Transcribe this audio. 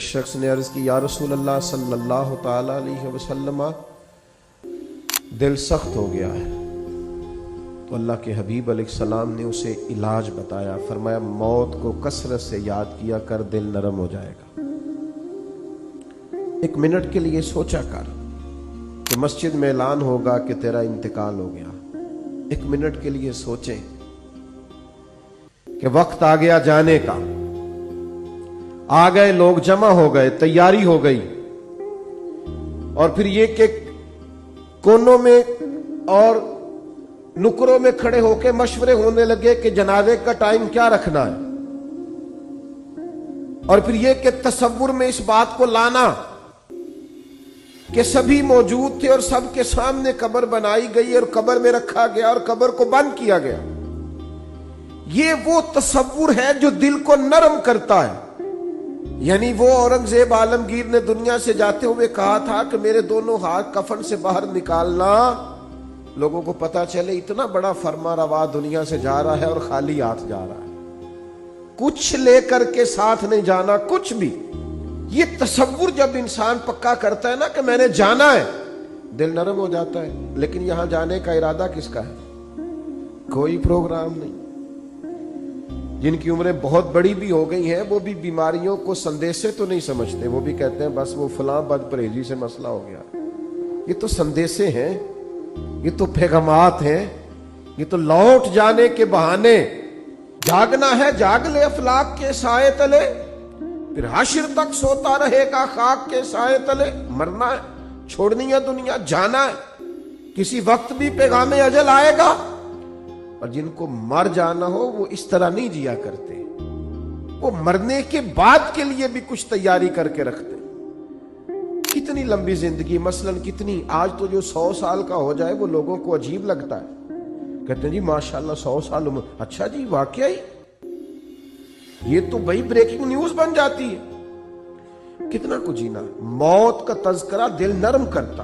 شخص نے عرض کی یا رسول اللہ صلی اللہ تعالی علیہ وسلم دل سخت ہو گیا ہے، تو اللہ کے حبیب علیہ السلام نے اسے علاج بتایا، فرمایا موت کو کثرت سے یاد کیا کر، دل نرم ہو جائے گا۔ 1 منٹ کے لیے سوچا کر کہ مسجد میں اعلان ہوگا کہ تیرا انتقال ہو گیا، 1 منٹ کے لیے سوچیں کہ وقت آ گیا جانے کا، آ گئے لوگ، جمع ہو گئے، تیاری ہو گئی، اور پھر یہ کہ کونوں میں اور نکروں میں کھڑے ہو کے مشورے ہونے لگے کہ جنازے کا ٹائم کیا رکھنا ہے، اور پھر یہ کہ تصور میں اس بات کو لانا کہ سبھی موجود تھے اور سب کے سامنے قبر بنائی گئی اور قبر میں رکھا گیا اور قبر کو بند کیا گیا۔ یہ وہ تصور ہے جو دل کو نرم کرتا ہے۔ یعنی وہ اورنگزیب عالمگیر نے دنیا سے جاتے ہوئے کہا تھا کہ میرے دونوں ہاتھ کفن سے باہر نکالنا، لوگوں کو پتا چلے اتنا بڑا فرما روا دنیا سے جا رہا ہے اور خالی ہاتھ جا رہا ہے، کچھ لے کر کے ساتھ نہیں جانا، کچھ بھی۔ یہ تصور جب انسان پکا کرتا ہے نا کہ میں نے جانا ہے، دل نرم ہو جاتا ہے۔ لیکن یہاں جانے کا ارادہ کس کا ہے؟ کوئی پروگرام نہیں۔ جن کی عمریں بہت بڑی بھی ہو گئی ہیں وہ بھی بیماریوں کو سندیسے تو نہیں سمجھتے، وہ بھی کہتے ہیں بس وہ فلاں بد پرہیزی سے مسئلہ ہو گیا۔ یہ تو سندیسے ہیں، یہ تو پیغامات ہیں، یہ تو لوٹ جانے کے بہانے۔ جاگنا ہے جاگ لے افلاک کے سائے تلے، پھر حشر تک سوتا رہے گا خاک کے سائے تلے۔ مرنا ہے، چھوڑنی ہے دنیا، جانا ہے، کسی وقت بھی پیغام اجل آئے گا۔ اور جن کو مر جانا ہو وہ اس طرح نہیں جیا کرتے، وہ مرنے کے بعد کے لیے بھی کچھ تیاری کر کے رکھتے۔ کتنی لمبی زندگی، مثلا کتنی، آج تو جو 100 سال کا ہو جائے وہ لوگوں کو عجیب لگتا ہے، کہتے ہیں جی ماشاءاللہ 100 سال عمر۔ اچھا جی واقعی؟ یہ تو بھئی بریکنگ نیوز بن جاتی ہے۔ کتنا کچھ جینا۔ موت کا تذکرہ دل نرم کرتا۔